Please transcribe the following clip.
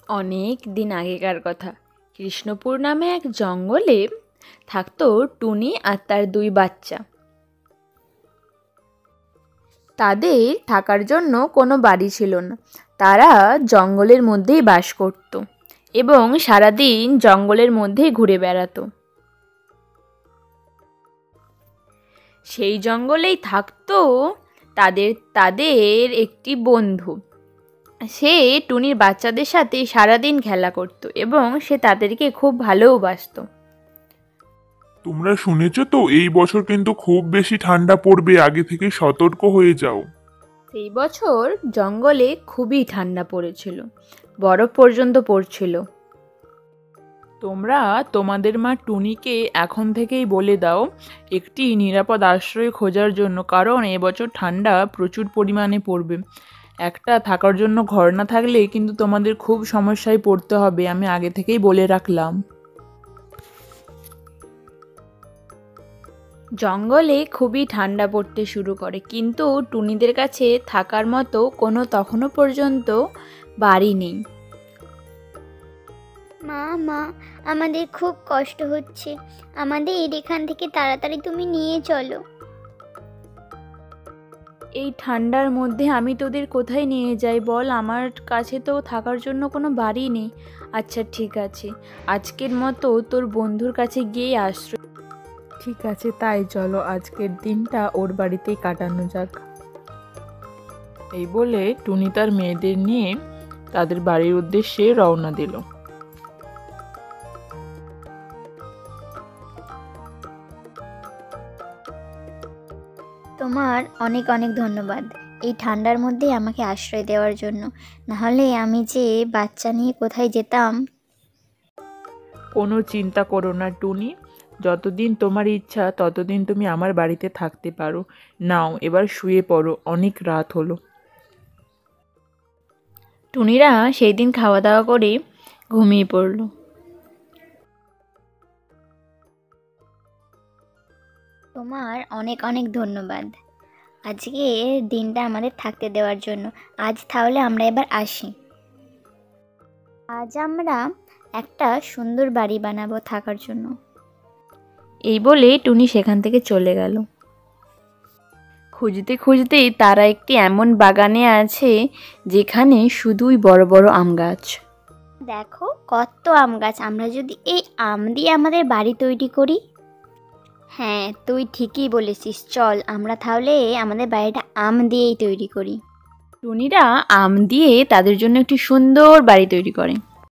অনেক দিন আগেকার কথা। কৃষ্ণপুর নামে এক জঙ্গলে থাকতো টুনি আর তার দুই বাচ্চা। তাদের থাকার জন্য কোনো বাড়ি ছিল না। তারা জঙ্গলের মধ্যেই বাস করত এবং সারাদিন জঙ্গলের মধ্যেই ঘুরে বেড়াতো। সেই জঙ্গলেই থাকতো তাদের তাদের একটি বন্ধু। সে টুনির বাচ্চাদের সাথে সারাদিন খেলা করত এবং সে তাদেরকে খুব ভালোবাসতো। তোমরা শুনেছো তো এই বছর কিন্তু খুব বেশি ঠান্ডা পড়বে, আগে থেকে সতর্ক হয়ে যাও। সেই বছর জঙ্গলে খুবই ঠান্ডা পড়েছিল, বরফ পর্যন্ত পড়ছিল। তোমরা তোমাদের মা টুনিকে এখন থেকেই বলে দাও একটি নিরাপদ আশ্রয় খোঁজার জন্য, কারণ এবছর ঠান্ডা প্রচুর পরিমাণে পড়বে। একটা থাকার জন্য ঘর না থাকলে কিন্তু তোমাদের খুব সমস্যায় পড়তে হবে, আমি আগে থেকেই বলে রাখলাম। জঙ্গলে খুবই ঠান্ডা পড়তে শুরু করে, কিন্তু টুনিদের কাছে থাকার মতো কোনো তখনও পর্যন্ত বাড়ি নেই। মা মা আমাদের খুব কষ্ট হচ্ছে, আমাদের এখান থেকে তাড়াতাড়ি তুমি নিয়ে চলো। এই ঠান্ডার মধ্যে আমি তোদের কোথায় নিয়ে যাই বল? আমার কাছে তো থাকার জন্য কোনো বাড়ি নেই। আচ্ছা ঠিক আছে, আজকের মতো তোর বন্ধুর কাছে গিয়ে আশ্রয়। ঠিক আছে, তাই চলো আজকের দিনটা ওর বাড়িতেই কাটানো যাক। এই বলে টুনি তার মেয়েদের নিয়ে তাদের বাড়ির উদ্দেশ্যে রওনা দিল। তোমার অনেক অনেক ধন্যবাদ এই ঠান্ডার মধ্যে আমাকে আশ্রয় দেওয়ার জন্য, নাহলে আমি যে বাচ্চা নিয়ে কোথায় যেতাম। কোনো চিন্তা করো না টুনি, যতদিন তোমার ইচ্ছা ততদিন তুমি আমার বাড়িতে থাকতে পারো। নাও এবার শুয়ে পড়ো, অনেক রাত হলো। টুনিরা সেই দিন খাওয়া দাওয়া করে ঘুমিয়ে পড়ল। তোমার অনেক অনেক ধন্যবাদ আজকে দিনটা আমাদের থাকতে দেওয়ার জন্য। আজ তাহলে আমরা এবার আসি। আজ আমরা একটা সুন্দর বাড়ি বানাবো থাকার জন্য। এই বলে টুনি সেখান থেকে চলে গেল। খুঁজতে খুঁজতেই তারা একটি এমন বাগানে আছে যেখানে শুধুই বড় বড় আম গাছ। দেখো কত আম গাছ, আমরা যদি এই আম দিয়ে আমাদের বাড়ি তৈরি করি। হ্যাঁ তুই ঠিকই বলেছিস, চল আমরা তাহলে আমাদের বাড়িটা আম দিয়েই তৈরি করি। টুনিরা আম দিয়ে তাদের জন্য একটি সুন্দর বাড়ি তৈরি করে।